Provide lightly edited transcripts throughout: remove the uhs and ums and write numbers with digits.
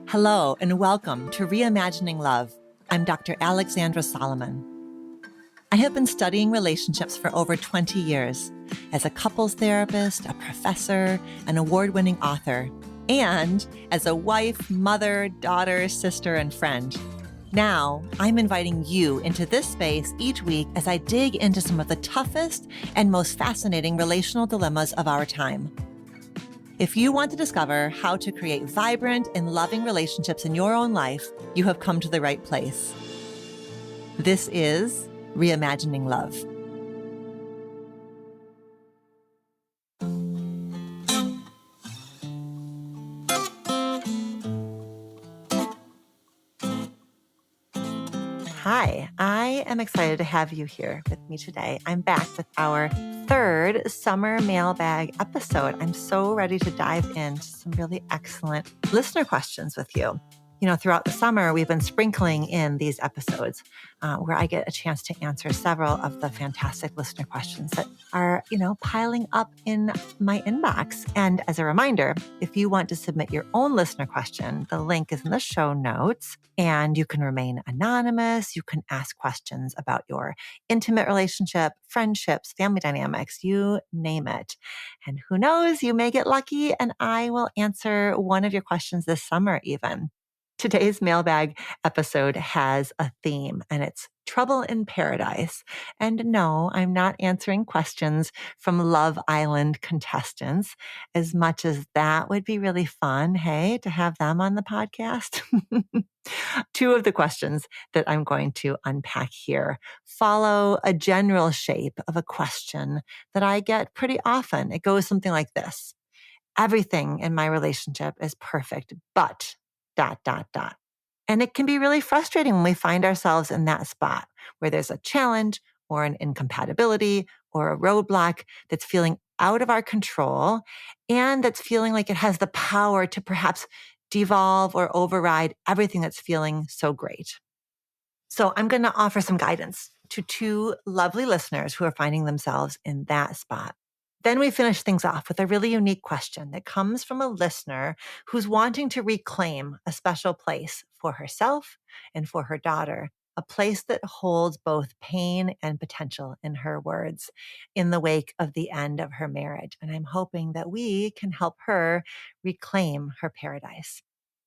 Hello, and welcome to Reimagining Love. I'm Dr. Alexandra Solomon. I have been studying relationships for over 20 years as a couples therapist, a professor, an award-winning author, and as a wife, mother, daughter, sister, and friend. Now, I'm inviting you into this space each week as I dig into some of the toughest and most fascinating relational dilemmas of our time. If you want to discover how to create vibrant and loving relationships in your own life, you have come to the right place. This is Reimagining Love. Hi, I am excited to have you here with me today. I'm back with our third summer mailbag episode. I'm so ready to dive into some really excellent listener questions with you. You know, throughout the summer, we've been sprinkling in these episodes where I get a chance to answer several of the fantastic listener questions that are, piling up in my inbox. And as a reminder, if you want to submit your own listener question, the link is in the show notes, and you can remain anonymous. You can ask questions about your intimate relationship, friendships, family dynamics, you name it. And who knows, you may get lucky and I will answer one of your questions this summer even. Today's mailbag episode has a theme, and it's trouble in paradise. And no, I'm not answering questions from Love Island contestants, as much as that would be really fun, hey, to have them on the podcast. Two of the questions that I'm going to unpack here follow a general shape of a question that I get pretty often. It goes something like this. Everything in my relationship is perfect, but ... And it can be really frustrating when we find ourselves in that spot where there's a challenge or an incompatibility or a roadblock that's feeling out of our control and that's feeling like it has the power to perhaps devolve or override everything that's feeling so great. So I'm going to offer some guidance to two lovely listeners who are finding themselves in that spot. Then we finish things off with a really unique question that comes from a listener who's wanting to reclaim a special place for herself and for her daughter, a place that holds both pain and potential, in her words, in the wake of the end of her marriage. And I'm hoping that we can help her reclaim her paradise.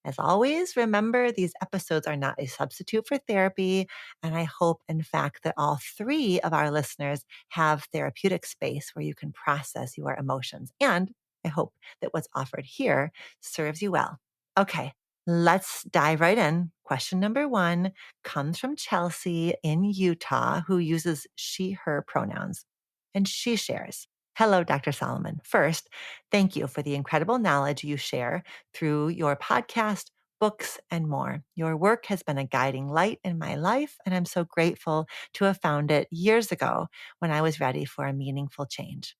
As always, remember these episodes are not a substitute for therapy, and I hope, in fact, that all three of our listeners have therapeutic space where you can process your emotions. And I hope that what's offered here serves you well. Okay, let's dive right in. Question number 1 comes from Chelsea in Utah, who uses she, her pronouns. And she shares, "Hello, Dr. Solomon. First, thank you for the incredible knowledge you share through your podcast, books, and more. Your work has been a guiding light in my life, and I'm so grateful to have found it years ago when I was ready for a meaningful change.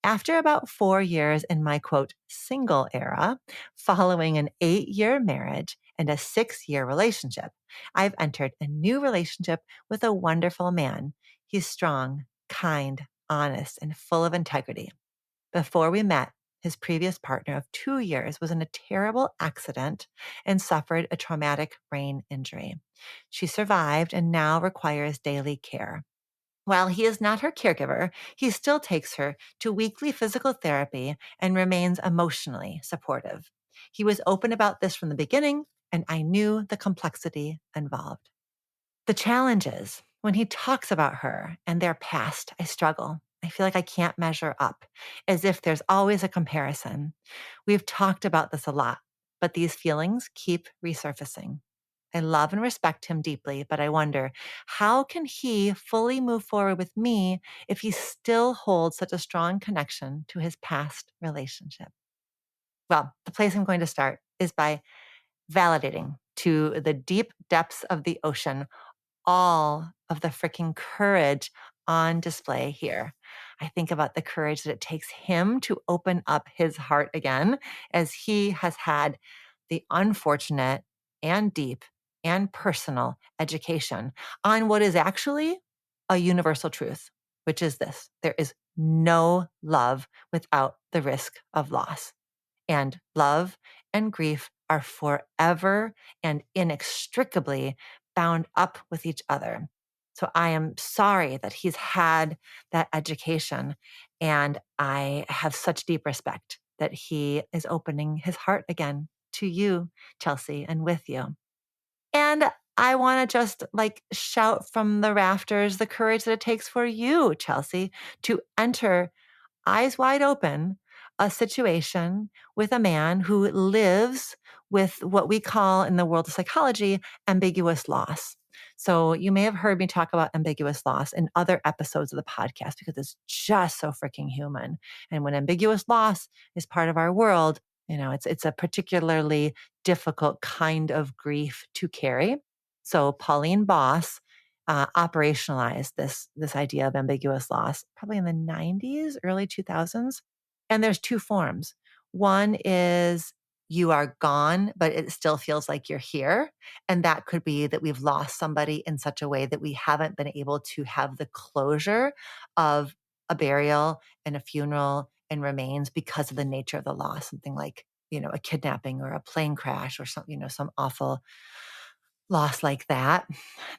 After about 4 years in my, quote, single era, following an 8-year marriage and a 6-year relationship, I've entered a new relationship with a wonderful man. He's strong, kind, honest, and full of integrity. Before we met, his previous partner of 2 years was in a terrible accident and suffered a traumatic brain injury. She survived and now requires daily care. While he is not her caregiver, he still takes her to weekly physical therapy and remains emotionally supportive. He was open about this from the beginning, and I knew the complexity involved. The challenge is, when he talks about her and their past, I struggle. I feel like I can't measure up, as if there's always a comparison. We've talked about this a lot, but these feelings keep resurfacing. I love and respect him deeply, but I wonder, how can he fully move forward with me if he still holds such a strong connection to his past relationship?" Well, the place I'm going to start is by validating to the deep depths of the ocean all of the freaking courage on display here. I think about the courage that it takes him to open up his heart again, as he has had the unfortunate and deep and personal education on what is actually a universal truth. which is this: there is no love without the risk of loss. And love and grief are forever and inextricably bound up with each other. So I am sorry that he's had that education. And I have such deep respect that he is opening his heart again to you, Chelsea, and with you. And I want to just like shout from the rafters the courage that it takes for you, Chelsea, to enter eyes wide open a situation with a man who lives with what we call in the world of psychology ambiguous loss. So you may have heard me talk about ambiguous loss in other episodes of the podcast because it's just so freaking human. And when ambiguous loss is part of our world, it's a particularly difficult kind of grief to carry. So Pauline Boss operationalized this idea of ambiguous loss probably in the 90s, early 2000s. And there's two forms. One is you are gone, but it still feels like you're here. And that could be that we've lost somebody in such a way that we haven't been able to have the closure of a burial and a funeral and remains because of the nature of the loss, something like, a kidnapping or a plane crash or some awful loss like that.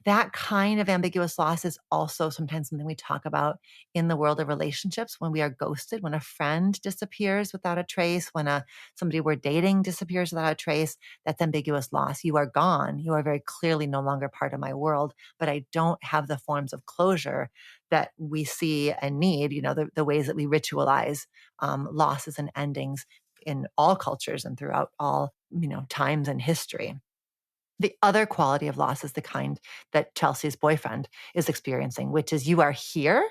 That kind of ambiguous loss is also sometimes something we talk about in the world of relationships when we are ghosted, when a friend disappears without a trace, when somebody we're dating disappears without a trace. That's ambiguous loss. You are gone. You are very clearly no longer part of my world, but I don't have the forms of closure that we see and need, the ways that we ritualize losses and endings in all cultures and throughout all, times and history. The other quality of loss is the kind that Chelsea's boyfriend is experiencing, which is you are here,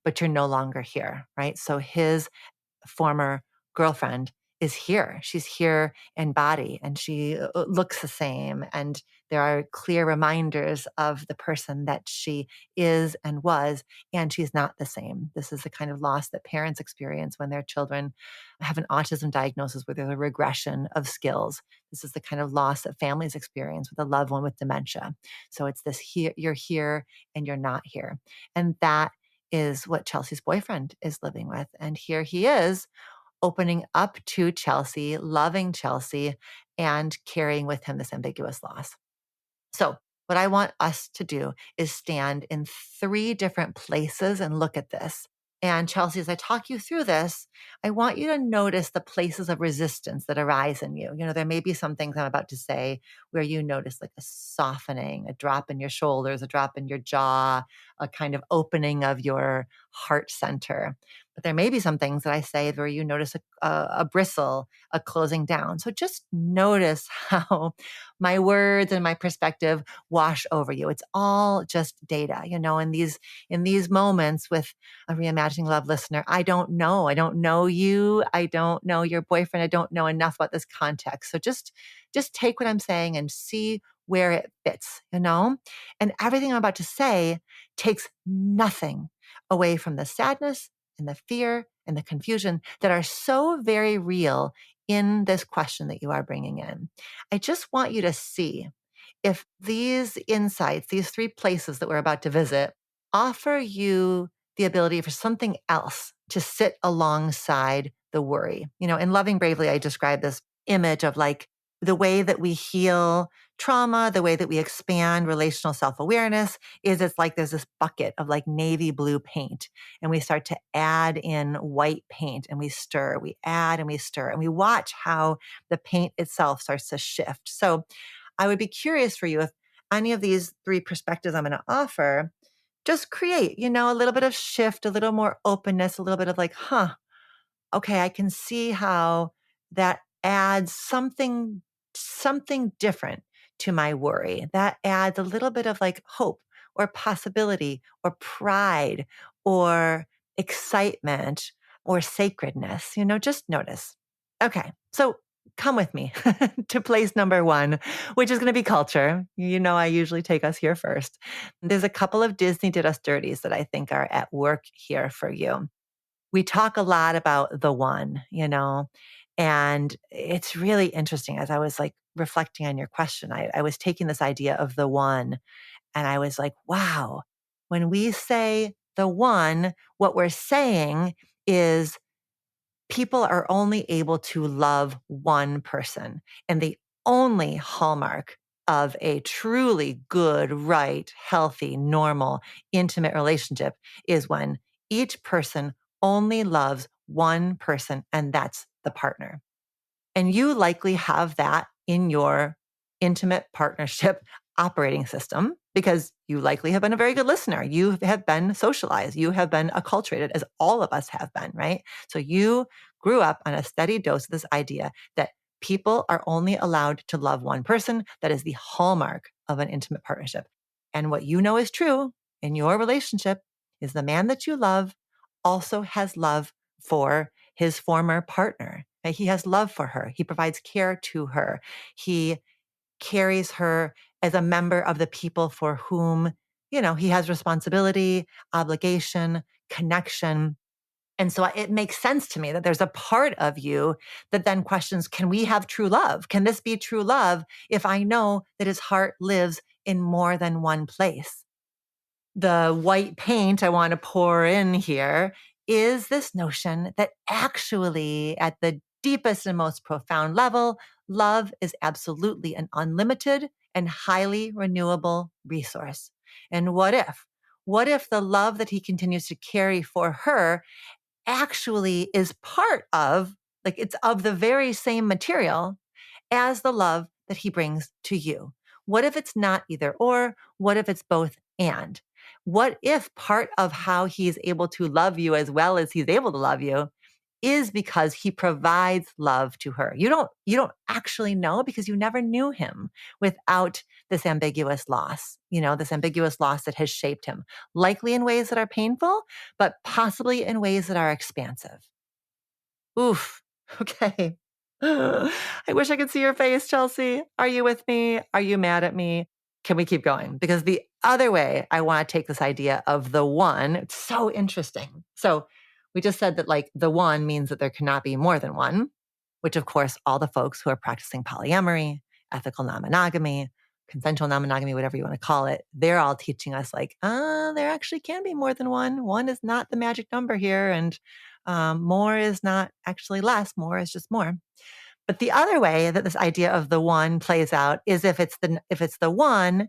but you're no longer here, right? So his former girlfriend is here. She's here in body and she looks the same. And there are clear reminders of the person that she is and was, and she's not the same. This is the kind of loss that parents experience when their children have an autism diagnosis where there's a regression of skills. This is the kind of loss that families experience with a loved one with dementia. So it's this here, you're here and you're not here. And that is what Chelsea's boyfriend is living with. And here he is opening up to Chelsea, loving Chelsea, and carrying with him this ambiguous loss. So what I want us to do is stand in 3 different places and look at this. And Chelsea, as I talk you through this, I want you to notice the places of resistance that arise in you. There may be some things I'm about to say where you notice like a softening, a drop in your shoulders, a drop in your jaw, a kind of opening of your heart center. But there may be some things that I say where you notice a bristle, a closing down. So just notice how my words and my perspective wash over you. It's all just data, in these moments with a Reimagining Love listener. I don't know you. I don't know your boyfriend. I don't know enough about this context. So just take what I'm saying and see where it fits, and everything I'm about to say takes nothing away from the sadness and the fear and the confusion that are so very real in this question that you are bringing in. I just want you to see if these insights, these 3 places that we're about to visit, offer you the ability for something else to sit alongside the worry. In Loving Bravely, I describe this image of like the way that we heal trauma, the way that we expand relational self-awareness is it's like there's this bucket of like navy blue paint and we start to add in white paint and we stir, we add and we stir and we watch how the paint itself starts to shift. So I would be curious for you if any of these 3 perspectives I'm going to offer just create, a little bit of shift, a little more openness, a little bit of like, okay, I can see how that adds something different to my worry. That adds a little bit of like hope or possibility or pride or excitement or sacredness, just notice. Okay. So come with me to place number 1, which is going to be culture. I usually take us here first. There's a couple of Disney did us dirties that I think are at work here for you. We talk a lot about the one, and it's really interesting. As I was like reflecting on your question, I was taking this idea of the one and I was like, wow, when we say the one, what we're saying is people are only able to love one person. And the only hallmark of a truly good, right, healthy, normal, intimate relationship is when each person only loves one person, and that's the partner. And you likely have that in your intimate partnership operating system because you likely have been a very good listener. You have been socialized. You have been acculturated, as all of us have been, right? So you grew up on a steady dose of this idea that people are only allowed to love one person. That is the hallmark of an intimate partnership. And what you know is true in your relationship is the man that you love also has love for his former partner. He has love for her. He provides care to her. He carries her as a member of the people for whom, he has responsibility, obligation, connection. And so it makes sense to me that there's a part of you that then questions, can we have true love? Can this be true love if I know that his heart lives in more than one place? The white paint I want to pour in here is this notion that actually, at the deepest and most profound level, love is absolutely an unlimited and highly renewable resource. And what if? What if the love that he continues to carry for her actually is part of, like, it's of the very same material as the love that he brings to you? What if it's not either or? What if it's both and? What if part of how he's able to love you as well as he's able to love you is because he provides love to her? You don't actually know because you never knew him without this ambiguous loss, this ambiguous loss that has shaped him, likely in ways that are painful, but possibly in ways that are expansive. Oof. Okay. I wish I could see your face, Chelsea. Are you with me? Are you mad at me? Can we keep going? Because the other way I want to take this idea of the one, it's so interesting. So we just said that, like, the one means that there cannot be more than one, which of course, all the folks who are practicing polyamory, ethical non-monogamy, consensual non-monogamy, whatever you want to call it, they're all teaching us, like, there actually can be more than one. One is not the magic number here. And more is not actually less. More is just more. But the other way that this idea of the one plays out is if it's the one,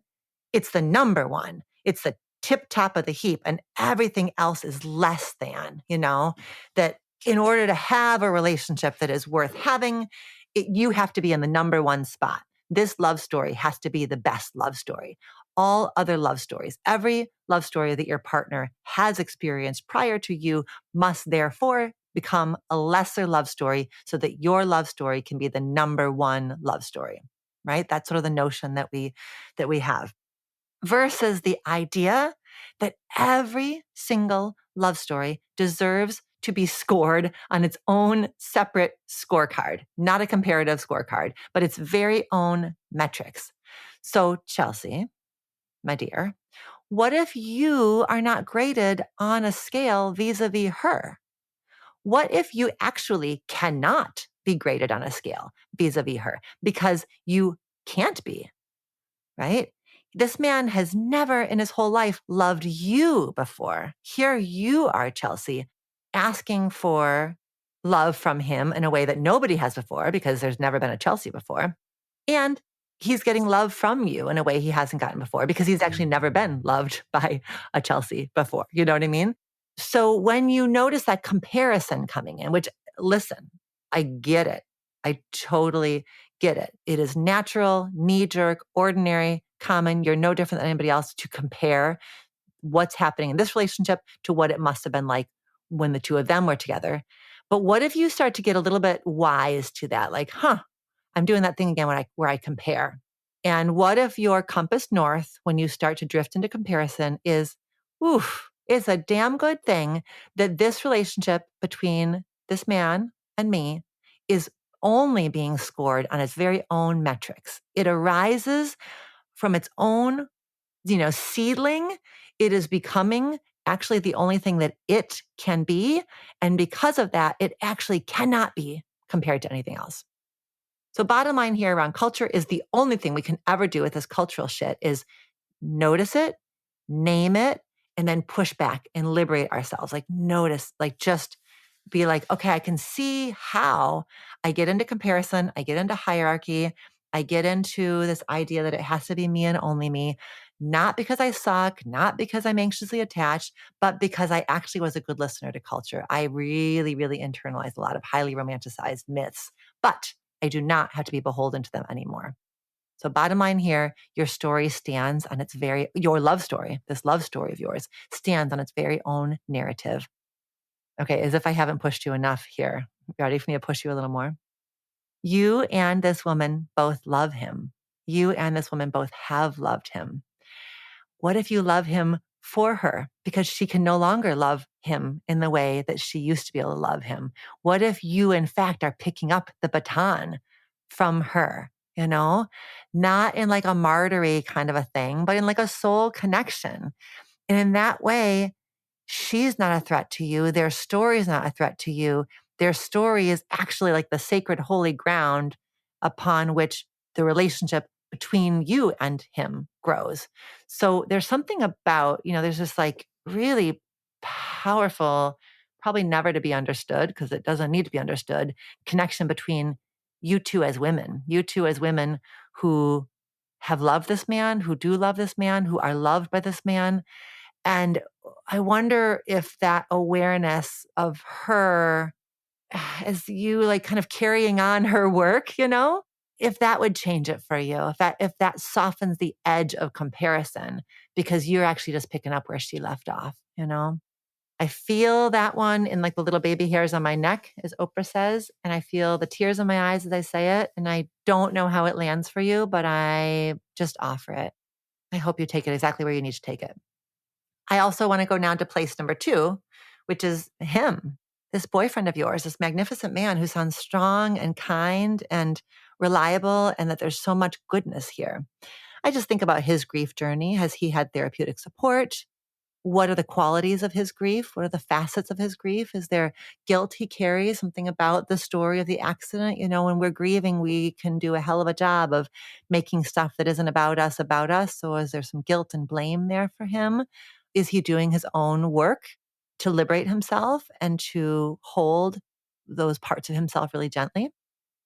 it's the number one. It's the tip top of the heap, and everything else is less than, that in order to have a relationship that is worth having, you have to be in the number one spot. This love story has to be the best love story. All other love stories, every love story that your partner has experienced prior to you must therefore become a lesser love story so that your love story can be the number one love story, right? That's sort of the notion that we have, versus the idea that every single love story deserves to be scored on its own separate scorecard, not a comparative scorecard, but its very own metrics. So, Chelsea, my dear, what if you are not graded on a scale vis-a-vis her? What if you actually cannot be graded on a scale vis-a-vis her because you can't be, right? This man has never in his whole life loved you before. Here you are, Chelsea, asking for love from him in a way that nobody has before because there's never been a Chelsea before. And he's getting love from you in a way he hasn't gotten before because he's actually never been loved by a Chelsea before. You know what I mean? So when you notice that comparison coming in, which, listen, I get it. I totally get it. It is natural, knee-jerk, ordinary, common. You're no different than anybody else to compare what's happening in this relationship to what it must have been like when the two of them were together. But what if you start to get a little bit wise to that? Like, I'm doing that thing again where I compare. And what if your compass north, when you start to drift into comparison, is, it's a damn good thing that this relationship between this man and me is only being scored on its very own metrics. It arises from its own, seedling. It is becoming actually the only thing that it can be. And because of that, it actually cannot be compared to anything else. So bottom line here around culture is the only thing we can ever do with this cultural shit is notice it, name it, and then push back and liberate ourselves. Like notice, like just be like, okay, I can see how I get into comparison. I get into hierarchy. I get into this idea that it has to be me and only me, not because I suck, not because I'm anxiously attached, but because I actually was a good listener to culture. I really, really internalized a lot of highly romanticized myths, but I do not have to be beholden to them anymore. So bottom line here, your story stands on your love story, this love story of yours stands on its very own narrative. Okay, as if I haven't pushed you enough here. You ready for me to push you a little more? You and this woman both love him. You and this woman both have loved him. What if you love him for her because she can no longer love him in the way that she used to be able to love him? What if you, in fact, are picking up the baton from her, not in like a martyry kind of a thing, but in like a soul connection? And in that way, she's not a threat to you. Their story is not a threat to you. Their story is actually like the sacred holy ground upon which the relationship between you and him grows. So there's something about, there's this like really powerful, probably never to be understood because it doesn't need to be understood, connection between you two as women who have loved this man, who do love this man, who are loved by this man. And I wonder if that awareness of her as you like kind of carrying on her work, if that would change it for you, if that softens the edge of comparison because you're actually just picking up where she left off. I feel that one in like the little baby hairs on my neck, as Oprah says, and I feel the tears in my eyes as I say it. And I don't know how it lands for you, but I just offer it. I hope you take it exactly where you need to take it. I also want to go now to place number 2, which is him, this boyfriend of yours, this magnificent man who sounds strong and kind and reliable, and that there's so much goodness here. I just think about his grief journey. Has he had therapeutic support? What are the qualities of his grief? What are the facets of his grief? Is there guilt he carries? Something about the story of the accident? When we're grieving, we can do a hell of a job of making stuff that isn't about us. So is there some guilt and blame there for him? Is he doing his own work to liberate himself and to hold those parts of himself really gently?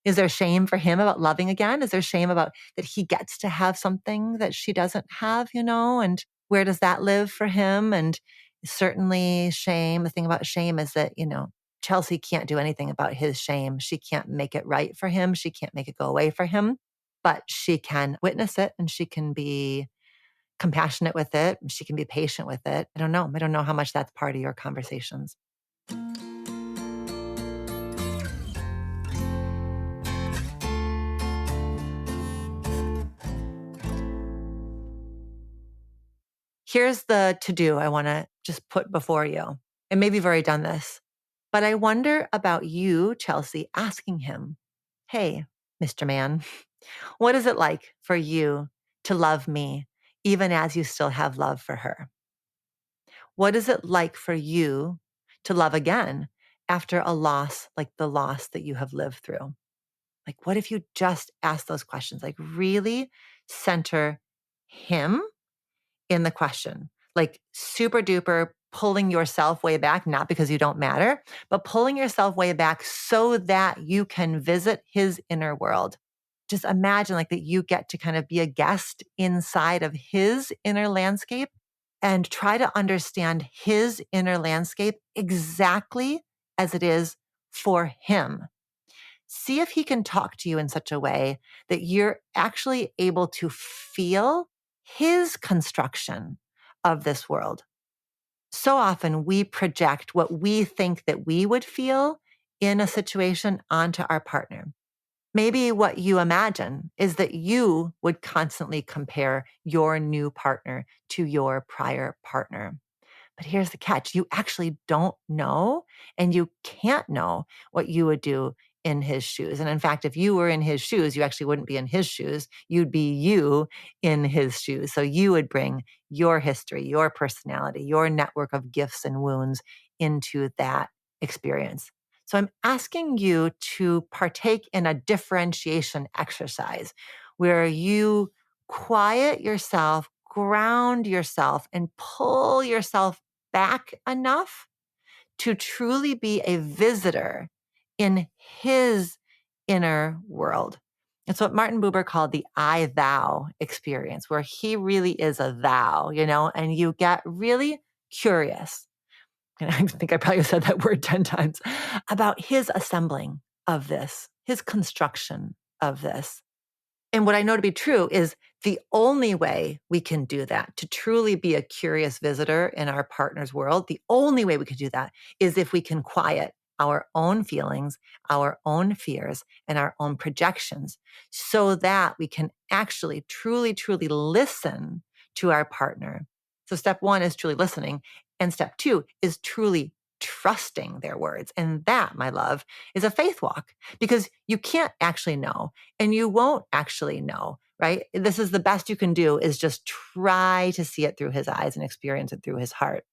Is there shame for him about loving again? Is there shame about that he gets to have something that she doesn't have, and where does that live for him? And certainly shame. The thing about shame is that, Chelsea can't do anything about his shame. She can't make it right for him. She can't make it go away for him, but she can witness it and she can be compassionate with it. She can be patient with it. I don't know. I don't know how much that's part of your conversations. Here's the to-do I want to just put before you. And maybe you've already done this, but I wonder about you, Chelsea, asking him, hey, Mr. Man, what is it like for you to love me, even as you still have love for her? What is it like for you to love again after a loss like the loss that you have lived through? Like, what if you just ask those questions? Like, really center him in the question, like super duper pulling yourself way back, not because you don't matter, but pulling yourself way back so that you can visit his inner world. Just imagine like that you get to kind of be a guest inside of his inner landscape and try to understand his inner landscape exactly as it is for him. See if he can talk to you in such a way that you're actually able to feel his construction of this world. So often we project what we think that we would feel in a situation onto our partner. Maybe what you imagine is that you would constantly compare your new partner to your prior partner. But here's the catch. You actually don't know and you can't know what you would do in his shoes. And in fact, if you were in his shoes, you actually wouldn't be in his shoes. You'd be you in his shoes. So you would bring your history, your personality, your network of gifts and wounds into that experience. So I'm asking you to partake in a differentiation exercise where you quiet yourself, ground yourself and pull yourself back enough to truly be a visitor in his inner world. It's what Martin Buber called the I thou experience, where he really is a thou, and you get really curious. And I think I probably said that word 10 times about his assembling of this, his construction of this. And what I know to be true is the only way we can do that, to truly be a curious visitor in our partner's world, the only way we can do that is if we can quiet our own feelings, our own fears, and our own projections so that we can actually truly, truly listen to our partner. So step one is truly listening. And step two is truly trusting their words. And that, my love, is a faith walk because you can't actually know and you won't actually know, right? This is the best you can do is just try to see it through his eyes and experience it through his heart.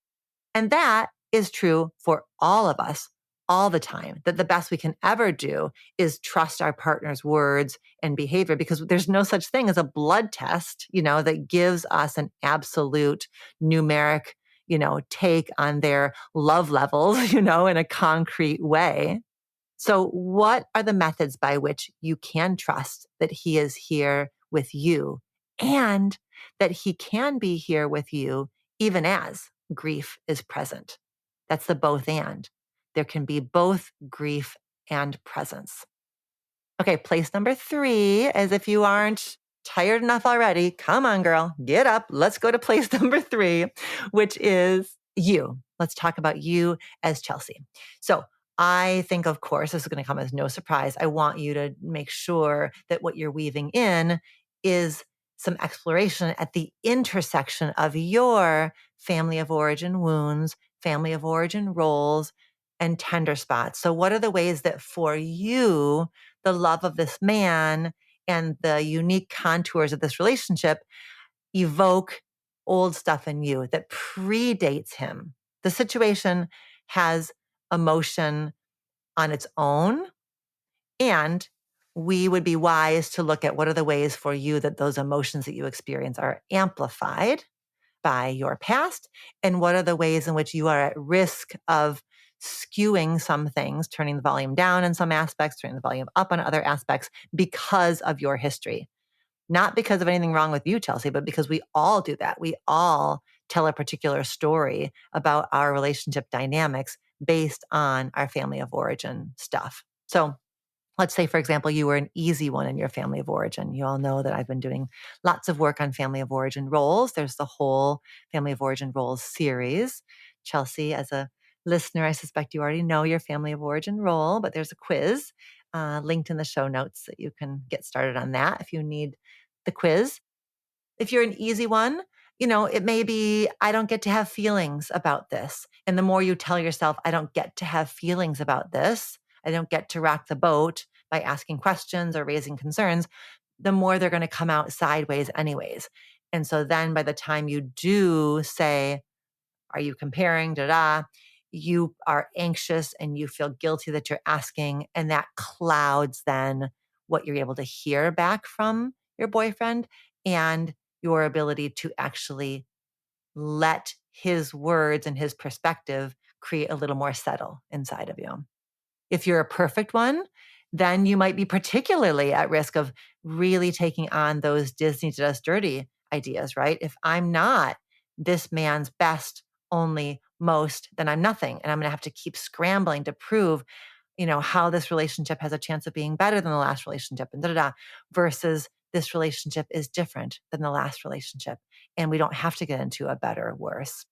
And that is true for all of us all the time, that the best we can ever do is trust our partner's words and behavior because there's no such thing as a blood test, that gives us an absolute numeric, take on their love levels, in a concrete way. So what are the methods by which you can trust that he is here with you and that he can be here with you even as grief is present? That's the both and. There can be both grief and presence. Okay, place number 3, as if you aren't tired enough already, come on, girl, get up. Let's go to place number 3, which is you. Let's talk about you as Chelsea. So I think, of course, this is going to come as no surprise. I want you to make sure that what you're weaving in is some exploration at the intersection of your family of origin wounds, family of origin roles, and tender spots. So what are the ways that for you, the love of this man and the unique contours of this relationship evoke old stuff in you that predates him? The situation has emotion on its own, and we would be wise to look at what are the ways for you that those emotions that you experience are amplified by your past, and what are the ways in which you are at risk of skewing some things, turning the volume down in some aspects, turning the volume up on other aspects because of your history. Not because of anything wrong with you, Chelsea, but because we all do that. We all tell a particular story about our relationship dynamics based on our family of origin stuff. So let's say, for example, you were an easy one in your family of origin. You all know that I've been doing lots of work on family of origin roles. There's the whole family of origin roles series. Chelsea, as a listener, I suspect you already know your family of origin role, but there's a quiz linked in the show notes that you can get started on that if you need the quiz. If you're an easy one, it may be, I don't get to have feelings about this. And the more you tell yourself, I don't get to have feelings about this, I don't get to rock the boat by asking questions or raising concerns, the more they're going to come out sideways anyways. And so then by the time you do say, are you comparing, you are anxious and you feel guilty that you're asking, and that clouds then what you're able to hear back from your boyfriend and your ability to actually let his words and his perspective create a little more settle inside of you. If you're a perfect one, then you might be particularly at risk of really taking on those Disney did us dirty ideas, right? If I'm not this man's best, only, most, then I'm nothing. And I'm going to have to keep scrambling to prove, how this relationship has a chance of being better than the last relationship and versus this relationship is different than the last relationship. And we don't have to get into a better or worse.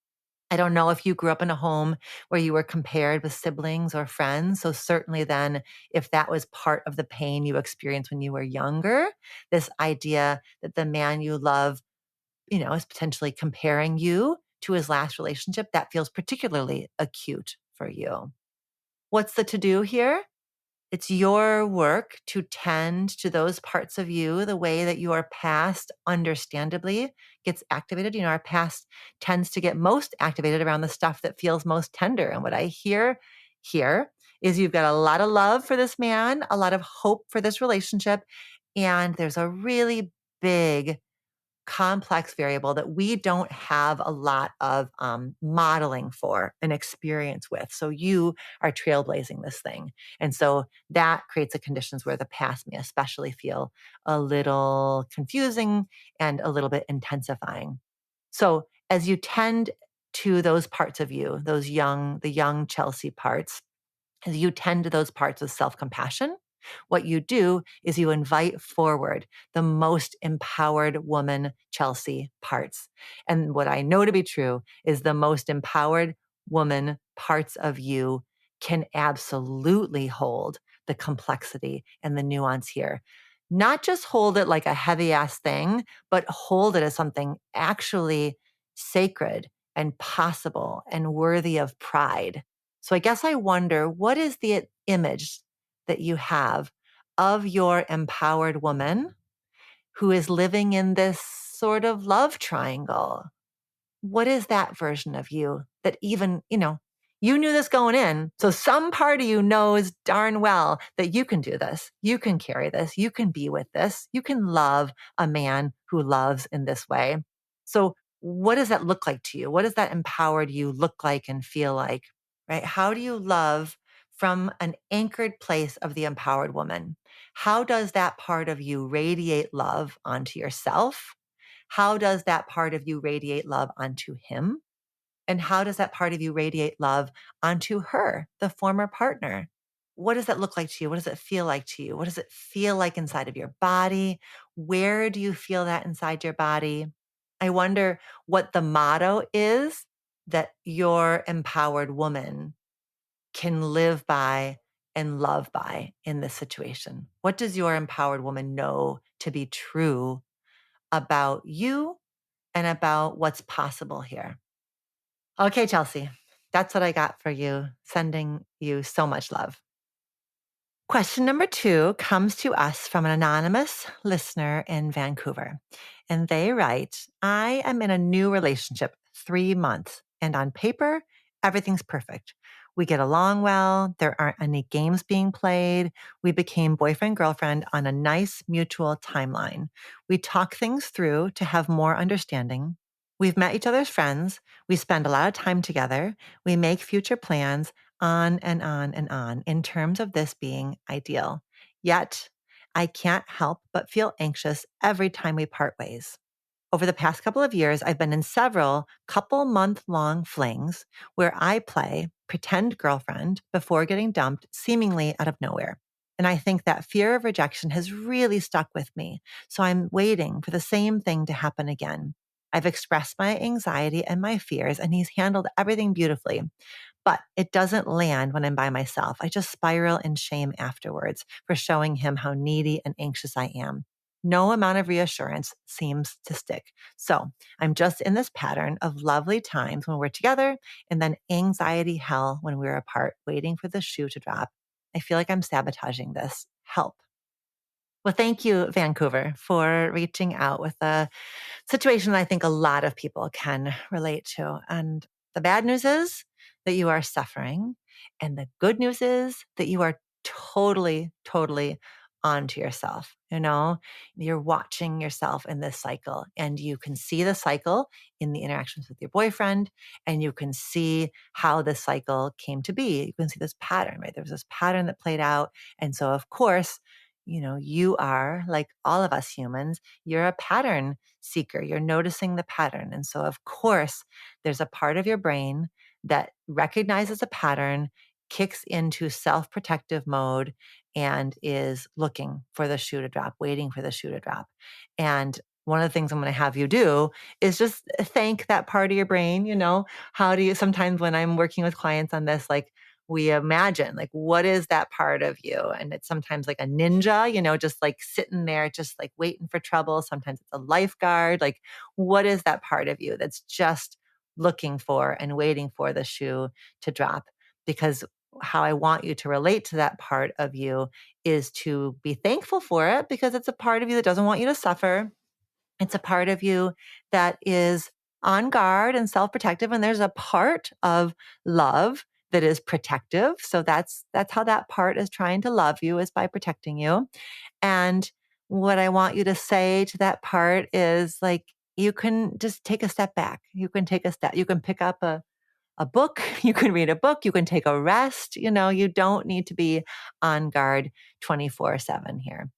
I don't know if you grew up in a home where you were compared with siblings or friends. So certainly then, if that was part of the pain you experienced when you were younger, this idea that the man you love, is potentially comparing you to his last relationship, that feels particularly acute for you. What's the to-do here? It's your work to tend to those parts of you the way that your past understandably gets activated. Our past tends to get most activated around the stuff that feels most tender. And what I hear here is you've got a lot of love for this man, a lot of hope for this relationship, and there's a really big complex variable that we don't have a lot of modeling for and experience with. So you are trailblazing this thing. And so that creates the conditions where the past may especially feel a little confusing and a little bit intensifying. So as you tend to those parts of you, the young Chelsea parts, as you tend to those parts with self-compassion, what you do is you invite forward the most empowered woman, Chelsea, parts. And what I know to be true is the most empowered woman parts of you can absolutely hold the complexity and the nuance here. Not just hold it like a heavy ass thing, but hold it as something actually sacred and possible and worthy of pride. So I guess I wonder, what is the image that you have of your empowered woman who is living in this sort of love triangle? What is that version of you that even, you knew this going in. So some part of you knows darn well that you can do this. You can carry this. You can be with this. You can love a man who loves in this way. So what does that look like to you? What does that empowered you look like and feel like, right? How do you love from an anchored place of the empowered woman? How does that part of you radiate love onto yourself? How does that part of you radiate love onto him? And how does that part of you radiate love onto her, the former partner? What does that look like to you? What does it feel like to you? What does it feel like inside of your body? Where do you feel that inside your body? I wonder what the motto is that your empowered woman can live by and love by in this situation. What does your empowered woman know to be true about you and about what's possible here? Okay, Chelsea, that's what I got for you. Sending you so much love. Question number 2 comes to us from an anonymous listener in Vancouver. And they write, I am in a new relationship, 3 months, and on paper, everything's perfect. We get along well. There aren't any games being played. We became boyfriend, girlfriend on a nice mutual timeline. We talk things through to have more understanding. We've met each other's friends. We spend a lot of time together. We make future plans, on and on and on in terms of this being ideal. Yet, I can't help but feel anxious every time we part ways. Over the past couple of years, I've been in several couple-month-long flings where I play pretend girlfriend before getting dumped seemingly out of nowhere. And I think that fear of rejection has really stuck with me. So I'm waiting for the same thing to happen again. I've expressed my anxiety and my fears, and he's handled everything beautifully. But it doesn't land when I'm by myself. I just spiral in shame afterwards for showing him how needy and anxious I am. No amount of reassurance seems to stick. So I'm just in this pattern of lovely times when we're together and then anxiety hell when we're apart, waiting for the shoe to drop. I feel like I'm sabotaging this. Help. Well, thank you, Vancouver, for reaching out with a situation I think a lot of people can relate to. And the bad news is that you are suffering. And the good news is that you are totally, totally onto yourself. You're watching yourself in this cycle, and you can see the cycle in the interactions with your boyfriend, and you can see how this cycle came to be. You can see this pattern, right? There was this pattern that played out. And so, of course, you are like all of us humans, you're a pattern seeker. You're noticing the pattern. And so, of course, there's a part of your brain that recognizes a pattern, kicks into self-protective mode, and is looking for the shoe to drop, waiting for the shoe to drop. And one of the things I'm going to have you do is just thank that part of your brain. How do you, sometimes when I'm working with clients on this, like, we imagine, like, what is that part of you? And it's sometimes like a ninja, just like sitting there, just like waiting for trouble. Sometimes it's a lifeguard. Like, what is that part of you that's just looking for and waiting for the shoe to drop? Because how I want you to relate to that part of you is to be thankful for it, because it's a part of you that doesn't want you to suffer. It's a part of you that is on guard and self-protective. And there's a part of love that is protective. So that's how that part is trying to love you, is by protecting you. And what I want you to say to that part is like, you can just take a step back. You can take a step. You can pick up a book. You can read a book. You can take a rest. You don't need to be on guard 24/7 here.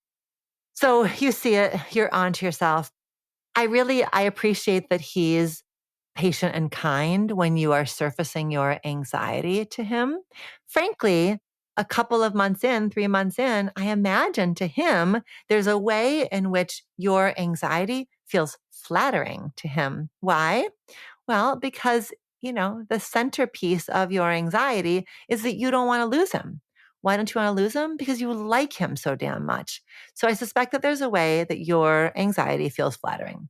So you see it, you're on to yourself. I appreciate that he's patient and kind when you are surfacing your anxiety to him. Frankly, a couple of months in, 3 months in, I imagine to him, there's a way in which your anxiety feels flattering to him. Why? Well, because, the centerpiece of your anxiety is that you don't want to lose him. Why don't you want to lose him? Because you like him so damn much. So I suspect that there's a way that your anxiety feels flattering.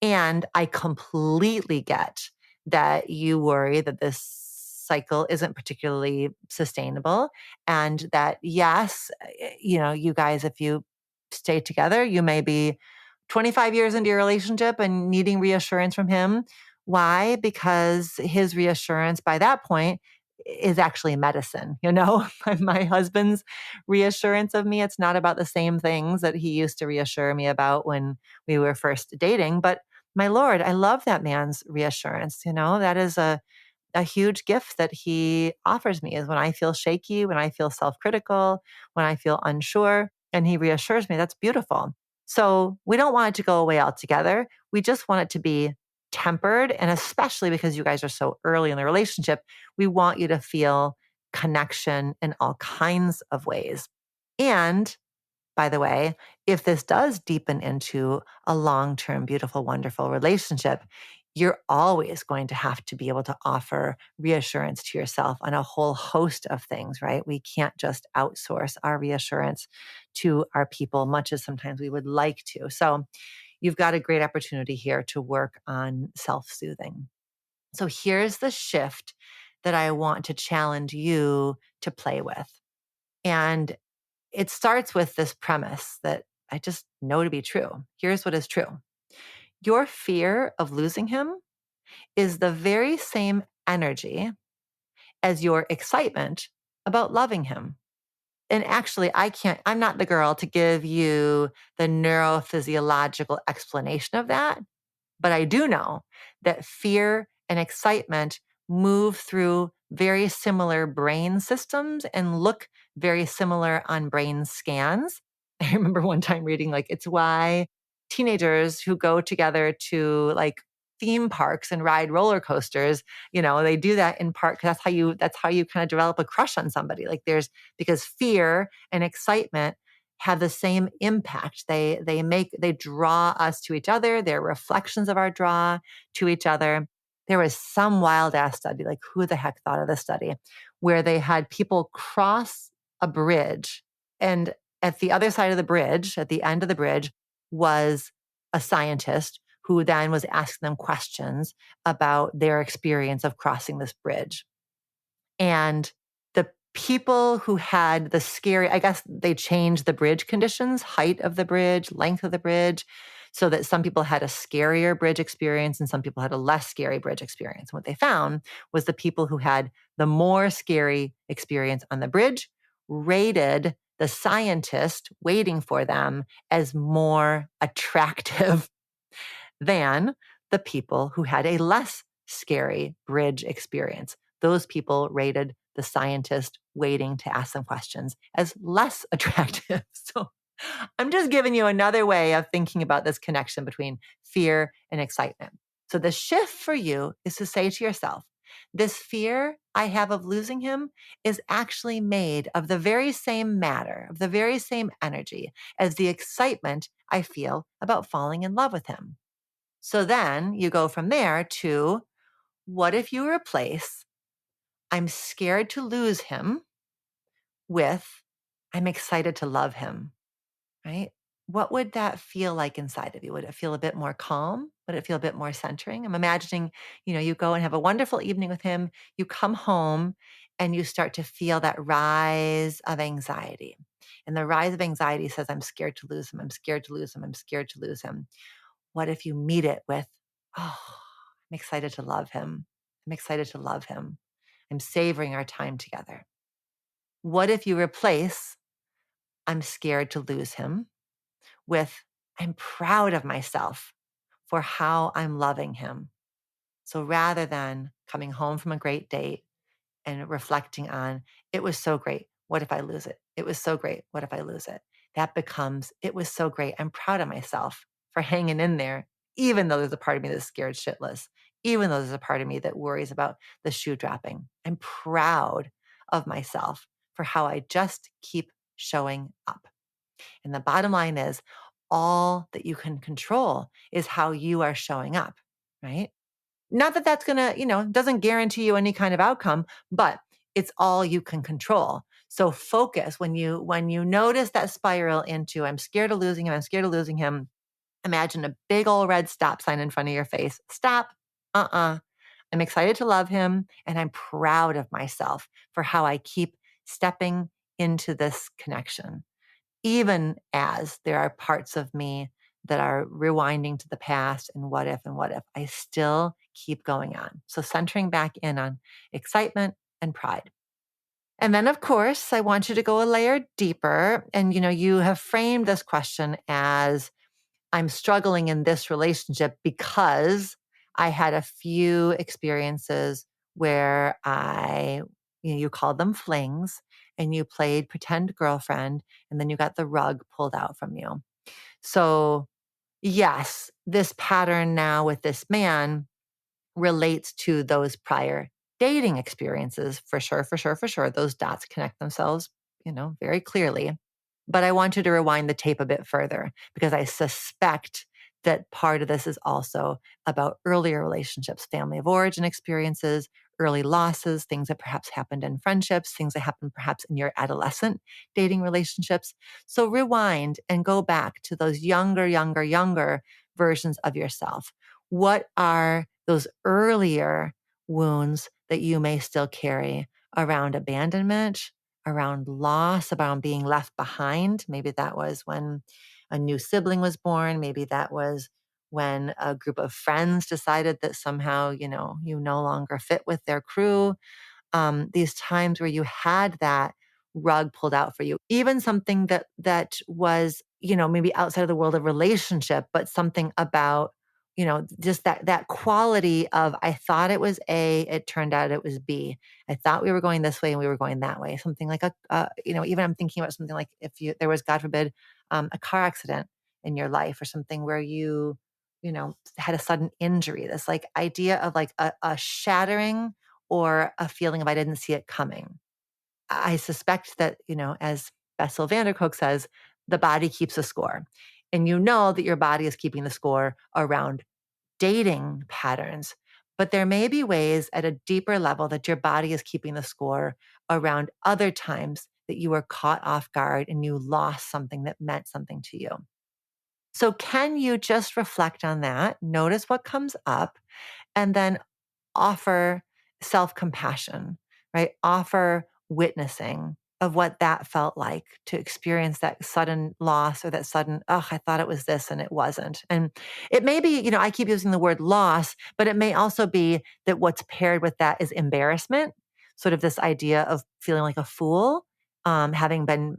And I completely get that you worry that this cycle isn't particularly sustainable. And that, yes, you guys, if you stay together, you may be 25 years into your relationship and needing reassurance from him. Why? Because his reassurance by that point is actually medicine. My husband's reassurance of me, it's not about the same things that he used to reassure me about when we were first dating, but my Lord, I love that man's reassurance. That is a huge gift that he offers me is when I feel shaky, when I feel self-critical, when I feel unsure, and he reassures me. That's beautiful. So we don't want it to go away altogether. We just want it to be tempered. And especially because you guys are so early in the relationship, we want you to feel connection in all kinds of ways. And by the way, if this does deepen into a long-term, beautiful, wonderful relationship, you're always going to have to be able to offer reassurance to yourself on a whole host of things, right? We can't just outsource our reassurance to our people, much as sometimes we would like to. So you've got a great opportunity here to work on self-soothing. So here's the shift that I want to challenge you to play with. And it starts with this premise that I just know to be true. Here's what is true. Your fear of losing him is the very same energy as your excitement about loving him. And actually, I'm not the girl to give you the neurophysiological explanation of that. But I do know that fear and excitement move through very similar brain systems and look very similar on brain scans. I remember one time reading, it's why teenagers who go together to theme parks and ride roller coasters, they do that in part because that's how you kind of develop a crush on somebody. Because fear and excitement have the same impact. They draw us to each other. They're reflections of our draw to each other. There was some wild ass study, who the heck thought of this study, where they had people cross a bridge, and at the other side of the bridge, at the end of the bridge, was a scientist who then was asking them questions about their experience of crossing this bridge. And the people who had the scary, I guess they changed the bridge conditions, height of the bridge, length of the bridge, so that some people had a scarier bridge experience and some people had a less scary bridge experience. What they found was the people who had the more scary experience on the bridge rated the scientist waiting for them as more attractive than the people who had a less scary bridge experience. Those people rated the scientist waiting to ask them questions as less attractive. So I'm just giving you another way of thinking about this connection between fear and excitement. So the shift for you is to say to yourself, this fear I have of losing him is actually made of the very same matter, of the very same energy as the excitement I feel about falling in love with him. So then you go from there to, what if you replace I'm scared to lose him with I'm excited to love him, right? What would that feel like inside of you? Would it feel a bit more calm? Would it feel a bit more centering? I'm imagining, you go and have a wonderful evening with him. You come home and you start to feel that rise of anxiety. And the rise of anxiety says, I'm scared to lose him. I'm scared to lose him. I'm scared to lose him. What if you meet it with, oh, I'm excited to love him. I'm excited to love him. I'm savoring our time together. What if you replace I'm scared to lose him with, I'm proud of myself for how I'm loving him. So rather than coming home from a great date and reflecting on, it was so great. What if I lose it? It was so great. What if I lose it? That becomes, it was so great. I'm proud of myself for hanging in there, even though there's a part of me that's scared shitless, even though there's a part of me that worries about the shoe dropping. I'm proud of myself for how I just keep showing up. And the bottom line is, all that you can control is how you are showing up, right? Not that that's going to, doesn't guarantee you any kind of outcome, but it's all you can control. So focus when you notice that spiral into, I'm scared of losing him, I'm scared of losing him. Imagine a big old red stop sign in front of your face. Stop. I'm excited to love him, and I'm proud of myself for how I keep stepping into this connection, even as there are parts of me that are rewinding to the past and what if, I still keep going on. So centering back in on excitement and pride. And then, of course, I want you to go a layer deeper. And, you have framed this question as, I'm struggling in this relationship because I had a few experiences where you called them flings, and you played pretend girlfriend, and then you got the rug pulled out from you. So yes, this pattern now with this man relates to those prior dating experiences for sure, for sure, for sure. Those dots connect themselves, very clearly. But I want you to rewind the tape a bit further, because I suspect that part of this is also about earlier relationships, family of origin experiences, early losses, things that perhaps happened in friendships, things that happened perhaps in your adolescent dating relationships. So rewind and go back to those younger versions of yourself. What are those earlier wounds that you may still carry around abandonment, around loss, around being left behind? Maybe that was when a new sibling was born. Maybe that was when a group of friends decided that somehow, you no longer fit with their crew. These times where you had that rug pulled out for you, even something that was, maybe outside of the world of relationship, but something about, just that quality of, I thought it was A, it turned out it was B. I thought we were going this way and we were going that way. Something like even I'm thinking about something like there was, God forbid, a car accident in your life, or something where had a sudden injury, this like idea of like a shattering or a feeling of I didn't see it coming. I suspect that, as Bessel van der Kolk says, the body keeps a score. And you know that your body is keeping the score around dating patterns, but there may be ways at a deeper level that your body is keeping the score around other times that you were caught off guard and you lost something that meant something to you. So can you just reflect on that, notice what comes up, and then offer self-compassion, right? Offer witnessing of what that felt like to experience that sudden loss, or that sudden, oh, I thought it was this and it wasn't. And it may be, I keep using the word loss, but it may also be that what's paired with that is embarrassment, sort of this idea of feeling like a fool, having been,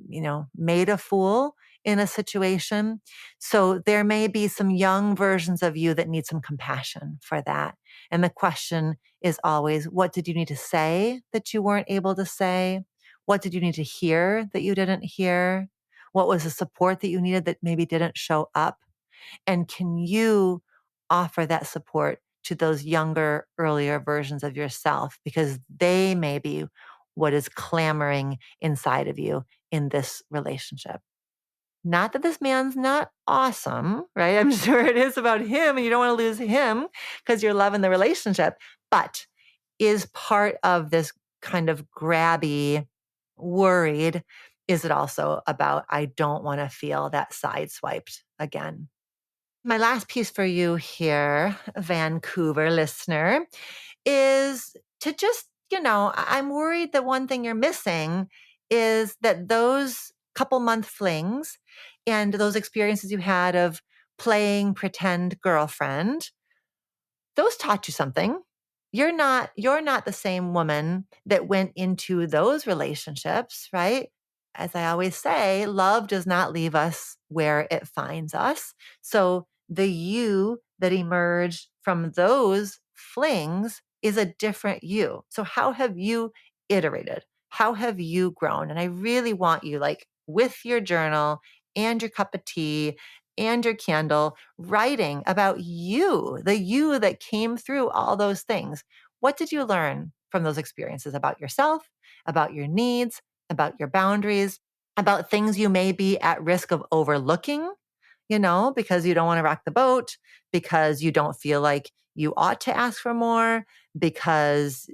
made a fool in a situation. So there may be some young versions of you that need some compassion for that. And the question is always, what did you need to say that you weren't able to say? What did you need to hear that you didn't hear? What was the support that you needed that maybe didn't show up? And can you offer that support to those younger, earlier versions of yourself? Because they may be what is clamoring inside of you in this relationship. Not that this man's not awesome, right? I'm sure it is about him and you don't want to lose him because you're loving the relationship, but is part of this kind of grabby, worried, is it also about, I don't want to feel that sideswiped again? My last piece for you here, Vancouver listener, is to just, I'm worried that one thing you're missing is that those couple month flings and those experiences you had of playing pretend girlfriend, those taught you something. You're not the same woman that went into those relationships, right? as I always say, love does not leave us where it finds us. So the you that emerged from those flings is a different you. So how have you iterated? How have you grown? And I really want you, like with your journal and your cup of tea and your candle, writing about you, the you that came through all those things. What did you learn from those experiences about yourself, about your needs, about your boundaries, about things you may be at risk of overlooking, because you don't want to rock the boat, because you don't feel like you ought to ask for more, because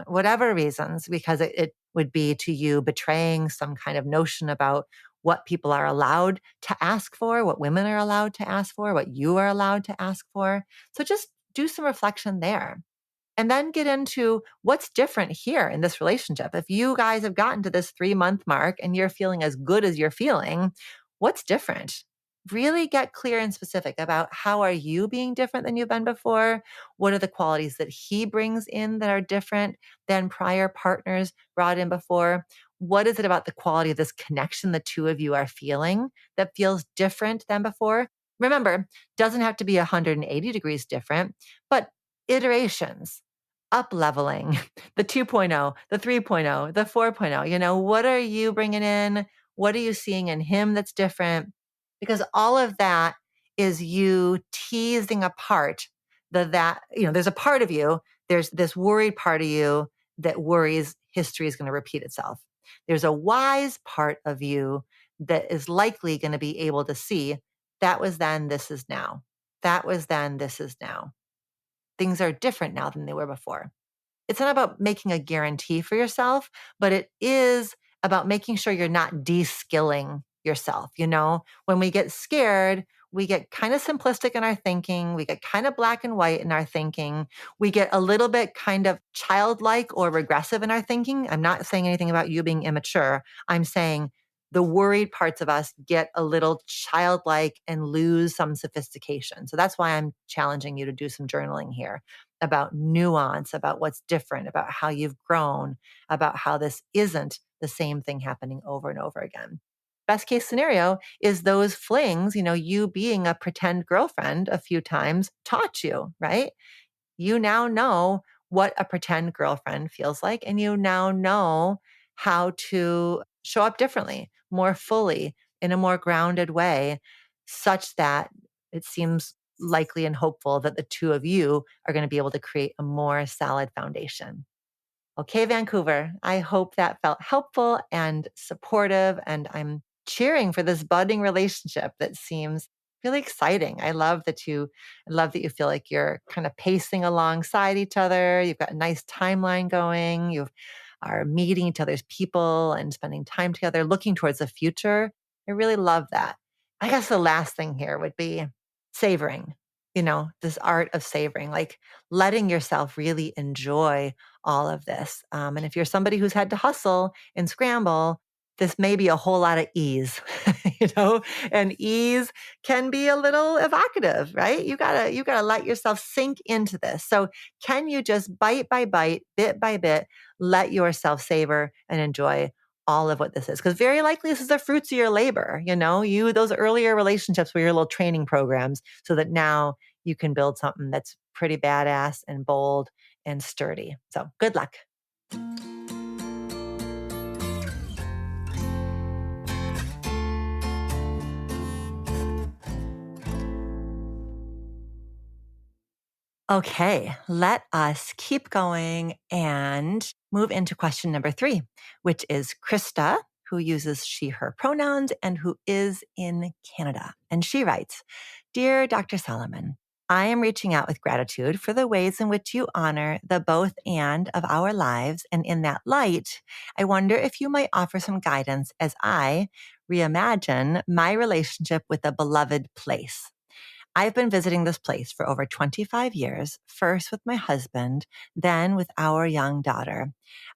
whatever reasons, because it would be to you betraying some kind of notion about what people are allowed to ask for, what women are allowed to ask for, what you are allowed to ask for. So just do some reflection there. And then get into what's different here in this relationship. If you guys have gotten to this 3-month mark and you're feeling as good as you're feeling, what's different? Really get clear and specific about how are you being different than you've been before? What are the qualities that he brings in that are different than prior partners brought in before? What is it about the quality of this connection the two of you are feeling that feels different than before? Remember, doesn't have to be 180 degrees different, but iterations, up leveling, the 2.0, the 3.0, the 4.0. What are you bringing in? What are you seeing in him that's different? Because all of that is you teasing apart there's a part of you, there's this worried part of you that worries history is going to repeat itself. There's a wise part of you that is likely going to be able to see that was then, this is now. That was then, this is now. Things are different now than they were before. It's not about making a guarantee for yourself, but it is about making sure you're not de-skilling yourself. When we get scared, we get kind of simplistic in our thinking. We get kind of black and white in our thinking. We get a little bit kind of childlike or regressive in our thinking. I'm not saying anything about you being immature. I'm saying the worried parts of us get a little childlike and lose some sophistication. So that's why I'm challenging you to do some journaling here about nuance, about what's different, about how you've grown, about how this isn't the same thing happening over and over again. Best case scenario is those flings, you being a pretend girlfriend a few times taught you, right? You now know what a pretend girlfriend feels like, and you now know how to show up differently, more fully, in a more grounded way, such that it seems likely and hopeful that the two of you are going to be able to create a more solid foundation. Okay, Vancouver, I hope that felt helpful and supportive, and I'm cheering for this budding relationship that seems really exciting. I love that you feel like you're kind of pacing alongside each other. You've got a nice timeline going. You are meeting each other's people and spending time together, looking towards the future. I really love that. I guess the last thing here would be savoring, this art of savoring, like letting yourself really enjoy all of this. And if you're somebody who's had to hustle and scramble, this may be a whole lot of ease, and ease can be a little evocative, right? You gotta let yourself sink into this. So can you just bite by bite, bit by bit, let yourself savor and enjoy all of what this is? Because very likely this is the fruits of your labor, those earlier relationships were your little training programs so that now you can build something that's pretty badass and bold and sturdy. So good luck. Okay, let us keep going and move into question number 3, which is Krista, who uses she, her pronouns and who is in Canada. And she writes, "Dear Dr. Solomon, I am reaching out with gratitude for the ways in which you honor the both and of our lives. And in that light, I wonder if you might offer some guidance as I reimagine my relationship with a beloved place. I've been visiting this place for over 25 years, first with my husband, then with our young daughter.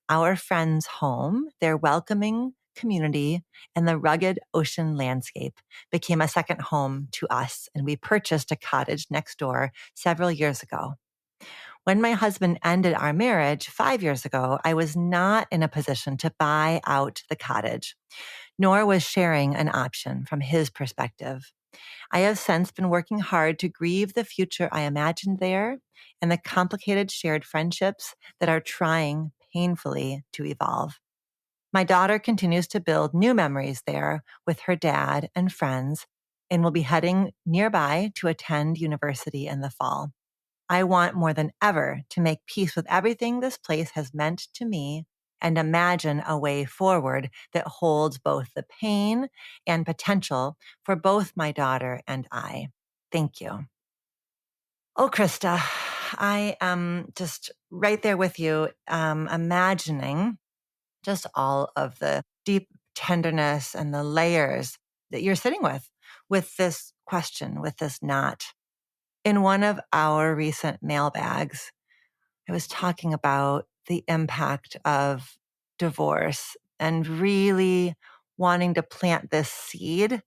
Our friend's home, their welcoming community, and the rugged ocean landscape became a second home to us, and we purchased a cottage next door several years ago. When my husband ended our marriage 5 years ago, I was not in a position to buy out the cottage, nor was sharing an option from his perspective. I have since been working hard to grieve the future I imagined there and the complicated shared friendships that are trying painfully to evolve. My daughter continues to build new memories there with her dad and friends and will be heading nearby to attend university in the fall. I want more than ever to make peace with everything this place has meant to me and imagine a way forward that holds both the pain and potential for both my daughter and I. Thank you. Oh, Krista, I am just right there with you, imagining just all of the deep tenderness and the layers that you're sitting with this question, with this knot. In one of our recent mailbags, I was talking about the impact of divorce and really wanting to plant this seed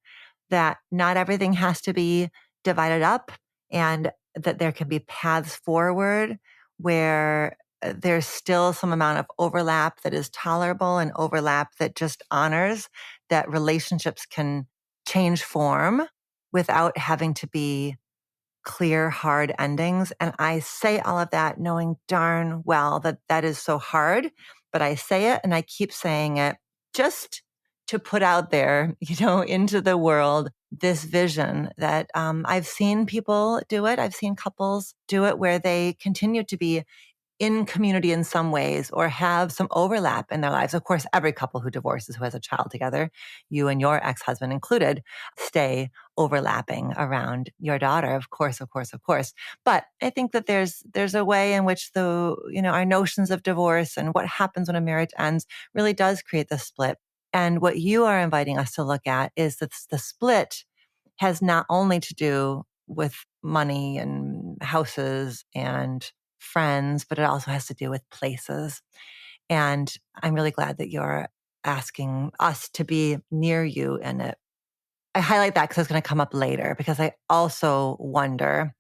that not everything has to be divided up and that there can be paths forward where there's still some amount of overlap that is tolerable and overlap that just honors that relationships can change form without having to be clear, hard endings. And I say all of that knowing darn well that that is so hard, but I say it and I keep saying it just to put out there, into the world, this vision that I've seen people do it. I've seen couples do it where they continue to be in community in some ways or have some overlap in their lives. Of course, every couple who divorces, who has a child together, you and your ex-husband included, stay overlapping around your daughter. Of course, of course, of course. But I think that there's a way in which our notions of divorce and what happens when a marriage ends really does create the split. And what you are inviting us to look at is that the split has not only to do with money and houses and friends, but it also has to do with places. And I'm really glad that you're asking us to be near you in it. I highlight that because it's going to come up later, because I also wonder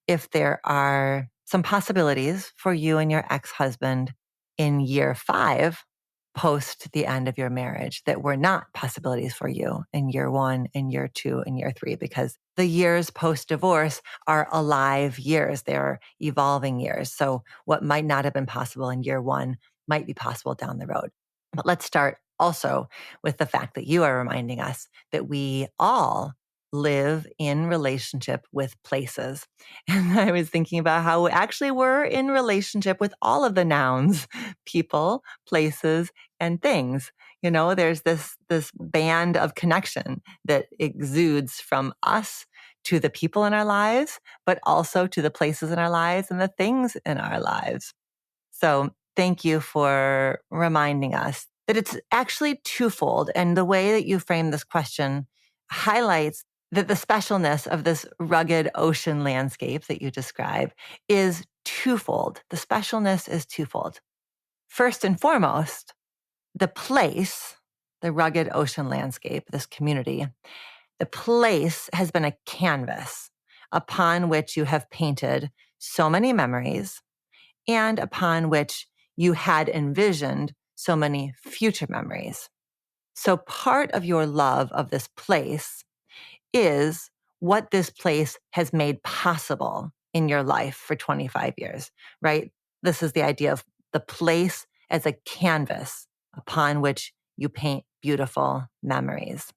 if there are some possibilities for you and your ex-husband in year 5 post the end of your marriage that were not possibilities for you in year 1, in year 2, in year 3, because the years post divorce are alive years. They're evolving years. So what might not have been possible in year 1 might be possible down the road. But let's start also with the fact that you are reminding us that we all live in relationship with places. And I was thinking about how actually we're in relationship with all of the nouns, people, places, and things. There's this band of connection that exudes from us to the people in our lives, but also to the places in our lives and the things in our lives. So thank you for reminding us that it's actually twofold. And the way that you frame this question highlights that the specialness of this rugged ocean landscape that you describe is twofold. The specialness is twofold. First and foremost, the place, the rugged ocean landscape, this community, the place has been a canvas upon which you have painted so many memories and upon which you had envisioned so many future memories. So part of your love of this place is what this place has made possible in your life for 25 years, right? This is the idea of the place as a canvas upon which you paint beautiful memories.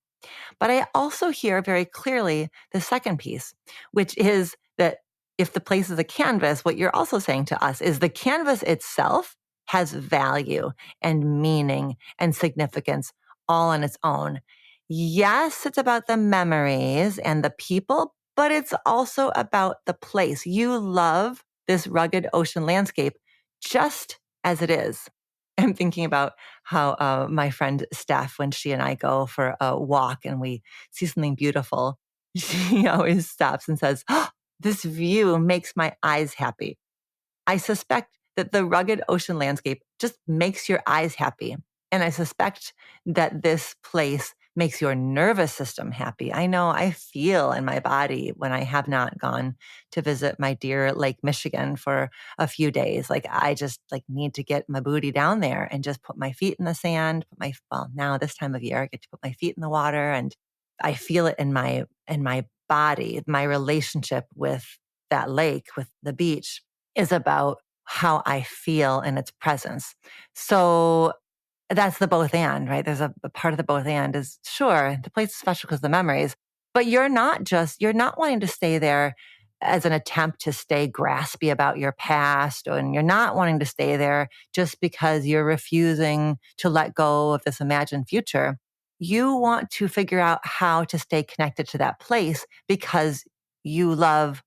But I also hear very clearly the second piece, which is that if the place is a canvas, what you're also saying to us is the canvas itself has value and meaning and significance all on its own. Yes, it's about the memories and the people, but it's also about the place. You love this rugged ocean landscape just as it is. I'm thinking about how my friend Steph, when she and I go for a walk and we see something beautiful, she always stops and says, "Oh, this view makes my eyes happy." I suspect that the rugged ocean landscape just makes your eyes happy. And I suspect that this place makes your nervous system happy. I know I feel in my body when I have not gone to visit my dear Lake Michigan for a few days. Like I just like need to get my booty down there and just put my feet in the sand, well, now this time of year, I get to put my feet in the water and I feel it in my body. My relationship with that lake, with the beach is about how I feel in its presence. So that's the both and, right? There's a part of the both and is sure, the place is special because of the memories, but you're not wanting to stay there as an attempt to stay graspy about your past, and you're not wanting to stay there just because you're refusing to let go of this imagined future. You want to figure out how to stay connected to that place because you love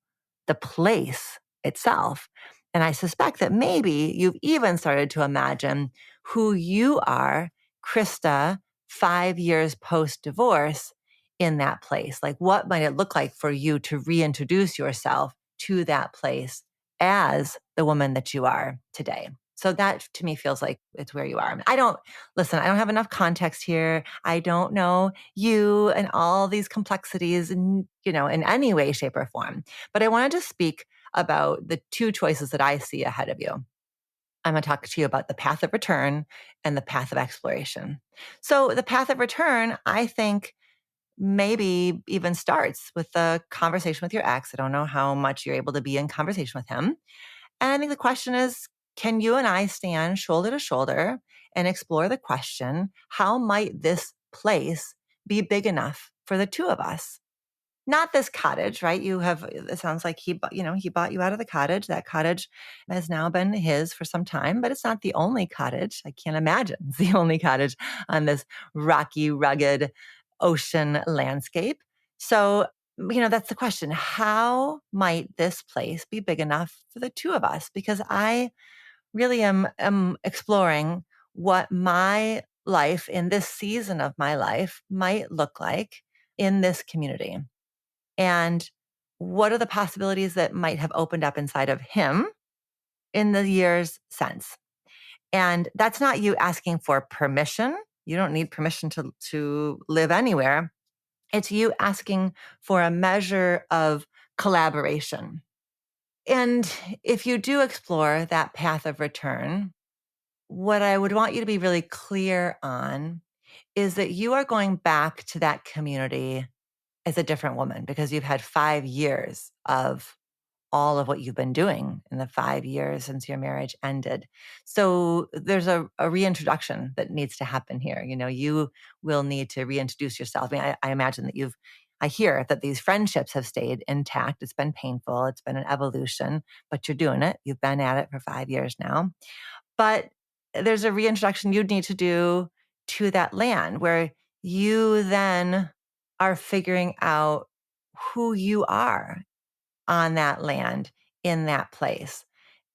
the place itself. And I suspect that maybe you've even started to imagine who you are, Krista, 5 years post-divorce in that place. Like, what might it look like for you to reintroduce yourself to that place as the woman that you are today? So that to me feels like it's where you are. I don't have enough context here. I don't know you and all these complexities in any way, shape, or form. But I wanted to speak about the two choices that I see ahead of you. I'm going to talk to you about the path of return and the path of exploration. So the path of return, I think, maybe even starts with the conversation with your ex. I don't know how much you're able to be in conversation with him. And I think the question is, can you and I stand shoulder to shoulder and explore the question, how might this place be big enough for the two of us? Not this cottage, right? It sounds like he bought you out of the cottage. That cottage has now been his for some time, but it's not the only cottage. I can't imagine it's the only cottage on this rocky, rugged ocean landscape. So, that's the question. How might this place be big enough for the two of us? Because I really am exploring what my life in this season of my life might look like in this community. And what are the possibilities that might have opened up inside of him in the years since? And that's not you asking for permission. You don't need permission to live anywhere. It's you asking for a measure of collaboration. And if you do explore that path of return, what I would want you to be really clear on is that you are going back to that community as a different woman because you've had 5 years of all of what you've been doing in the 5 years since your marriage ended. So there's a reintroduction that needs to happen here. You will need to reintroduce yourself. I mean, I imagine that I hear that these friendships have stayed intact. It's been painful. It's been an evolution, but you're doing it. You've been at it for 5 years now. But there's a reintroduction you'd need to do to that land where you then are figuring out who you are on that land in that place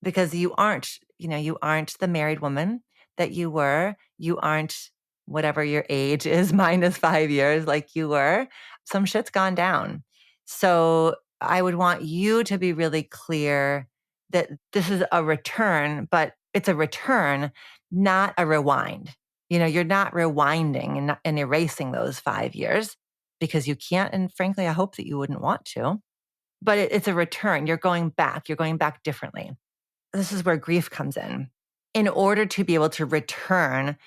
because you aren't the married woman that you were. You aren't whatever your age is minus 5 years like you were. Some shit's gone down. So I would want you to be really clear that this is a return, but it's a return, not a rewind. You're not rewinding and erasing those 5 years because you can't. And frankly, I hope that you wouldn't want to. But it's a return. You're going back differently. This is where grief comes in. In order to be able to return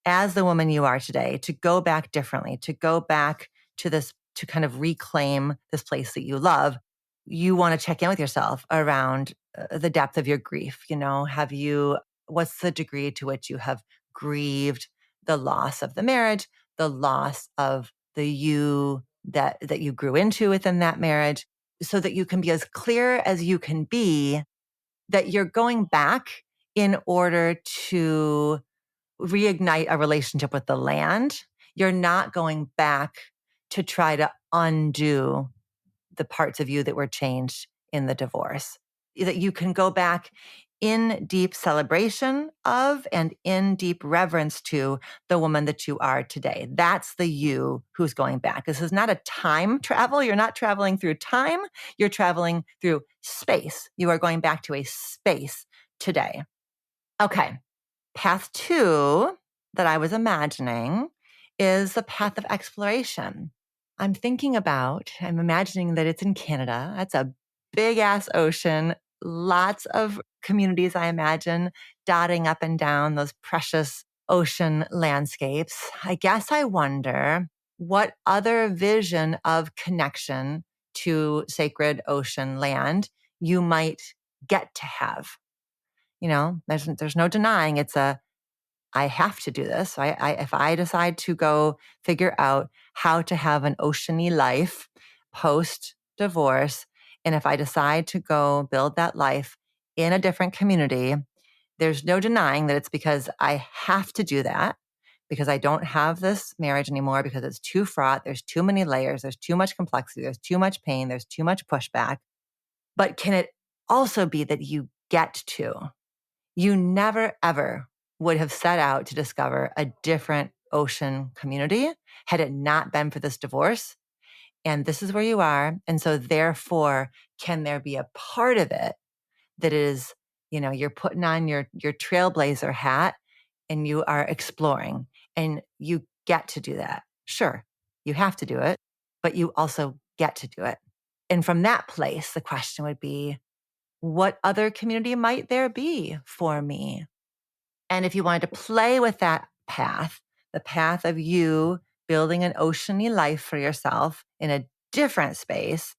as the woman you are today, to go back differently, to go back to this, to kind of reclaim this place that you love, you want to check in with yourself around the depth of your grief. What's the degree to which you have grieved the loss of the marriage, the loss of the you that you grew into within that marriage, so that you can be as clear as you can be that you're going back in order to reignite a relationship with the land. You're not going back to try to undo the parts of you that were changed in the divorce. That you can go back in deep celebration of and in deep reverence to the woman that you are today. That's the you who's going back. This is not a time travel. You're not traveling through time. You're traveling through space. You are going back to a space today. Okay. Path 2 that I was imagining is the path of exploration. I'm imagining that it's in Canada. That's a big ass ocean, lots of communities, I imagine, dotting up and down those precious ocean landscapes. I guess I wonder what other vision of connection to sacred ocean land you might get to have. There's no denying I have to do this. If I decide to go figure out how to have an oceany life post divorce, and if I decide to go build that life in a different community, there's no denying that it's because I have to do that, because I don't have this marriage anymore, because it's too fraught. There's too many layers. There's too much complexity. There's too much pain. There's too much pushback. But can it also be that you get to? You never, ever would have set out to discover a different ocean community had it not been for this divorce. And this is where you are. And so therefore, can there be a part of it that is, you're putting on your trailblazer hat and you are exploring, and you get to do that. Sure, you have to do it, but you also get to do it. And from that place, the question would be, what other community might there be for me? And if you wanted to play with that path, the path of you building an oceany life for yourself in a different space,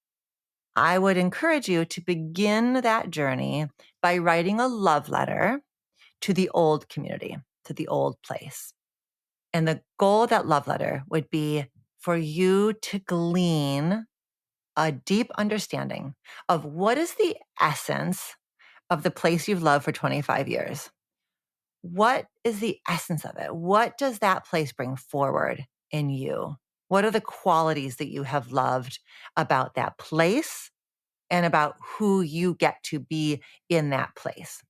I would encourage you to begin that journey by writing a love letter to the old community, to the old place. And the goal of that love letter would be for you to glean a deep understanding of what is the essence of the place you've loved for 25 years. What is the essence of it? What does that place bring forward in you? What are the qualities that you have loved about that place and about who you get to be in that place?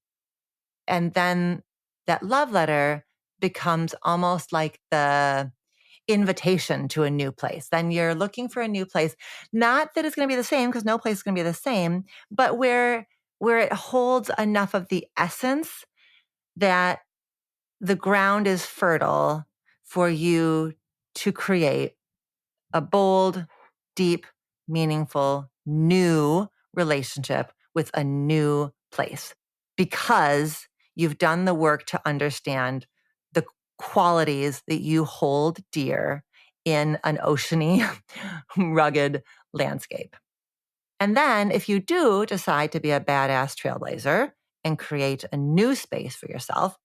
And then that love letter becomes almost like the invitation to a new place. Then you're looking for a new place, not that it's going to be the same, because no place is going to be the same, but where it holds enough of the essence that the ground is fertile for you to create a bold, deep, meaningful, new relationship with a new place, because you've done the work to understand the qualities that you hold dear in an oceany, rugged landscape. And then if you do decide to be a badass trailblazer and create a new space for yourself,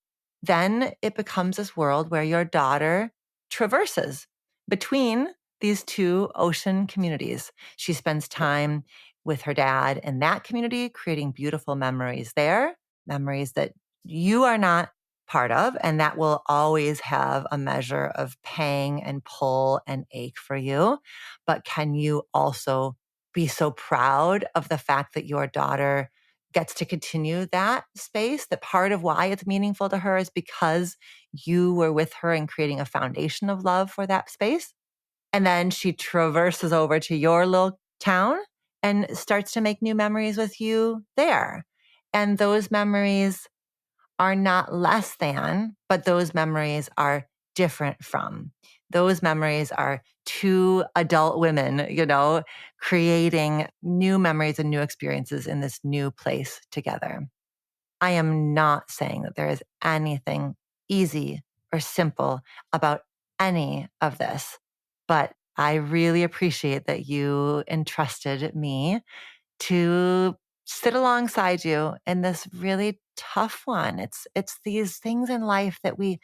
then it becomes this world where your daughter traverses between these two ocean communities. She spends time with her dad in that community, creating beautiful memories there, memories that you are not part of, and that will always have a measure of pang and pull and ache for you. But can you also be so proud of the fact that your daughter gets to continue that space, that part of why it's meaningful to her is because you were with her in creating a foundation of love for that space? And then she traverses over to your little town and starts to make new memories with you there. And those memories are not less than, but those memories are different from. Those memories are two adult women, creating new memories and new experiences in this new place together. I am not saying that there is anything easy or simple about any of this, but I really appreciate that you entrusted me to sit alongside you in this really tough one. It's these things in life that we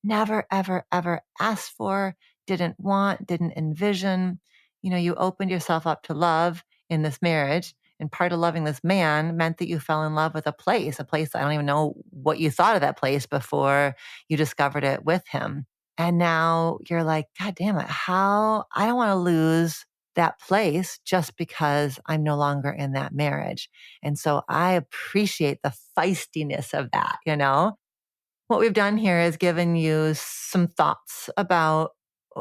never, ever, ever asked for, didn't want, didn't envision. You opened yourself up to love in this marriage. And part of loving this man meant that you fell in love with a place I don't even know what you thought of that place before you discovered it with him. And now you're like, God damn it, I don't want to lose that place just because I'm no longer in that marriage. And so I appreciate the feistiness of that, What we've done here is given you some thoughts about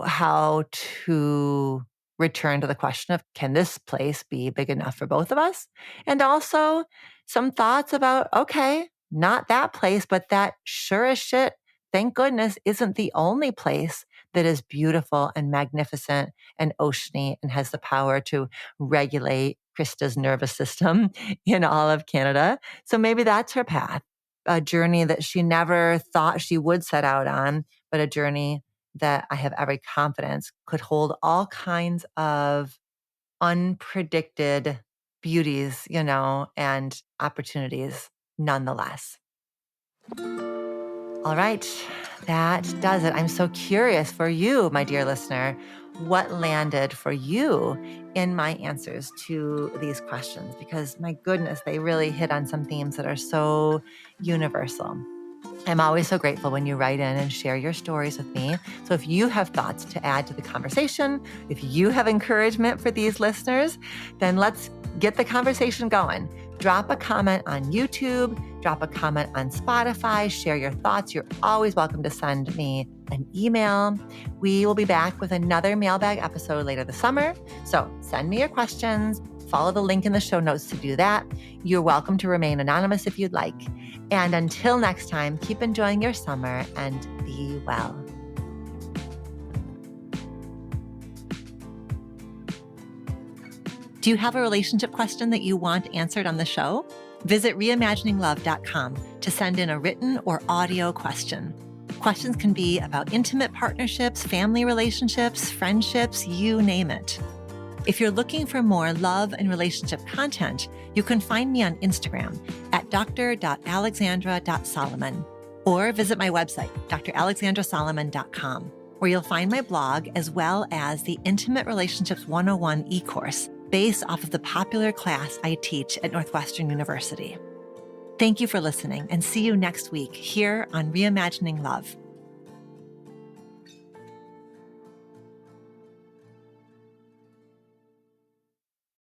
how to return to the question of, can this place be big enough for both of us? And also some thoughts about, okay, not that place, but that sure as shit thank goodness, isn't the only place that is beautiful and magnificent and oceany and has the power to regulate Krista's nervous system in all of Canada. So maybe that's her path, a journey that she never thought she would set out on, but a journey that I have every confidence could hold all kinds of unpredicted beauties, and opportunities nonetheless. All right, that does it. I'm so curious for you, my dear listener, what landed for you in my answers to these questions, because my goodness, they really hit on some themes that are so universal. I'm always so grateful when you write in and share your stories with me. So if you have thoughts to add to the conversation, if you have encouragement for these listeners, then let's get the conversation going. Drop a comment on YouTube, drop a comment on Spotify, share your thoughts. You're always welcome to send me an email. We will be back with another mailbag episode later this summer. So send me your questions. Follow the link in the show notes to do that. You're welcome to remain anonymous if you'd like. And until next time, keep enjoying your summer and be well. Do you have a relationship question that you want answered on the show? Visit reimagininglove.com to send in a written or audio question. Questions can be about intimate partnerships, family relationships, friendships, you name it. If you're looking for more love and relationship content, you can find me on Instagram at dr.alexandra.solomon or visit my website, dralexandrasolomon.com, where you'll find my blog as well as the Intimate Relationships 101 e-course based off of the popular class I teach at Northwestern University. Thank you for listening and see you next week here on Reimagining Love.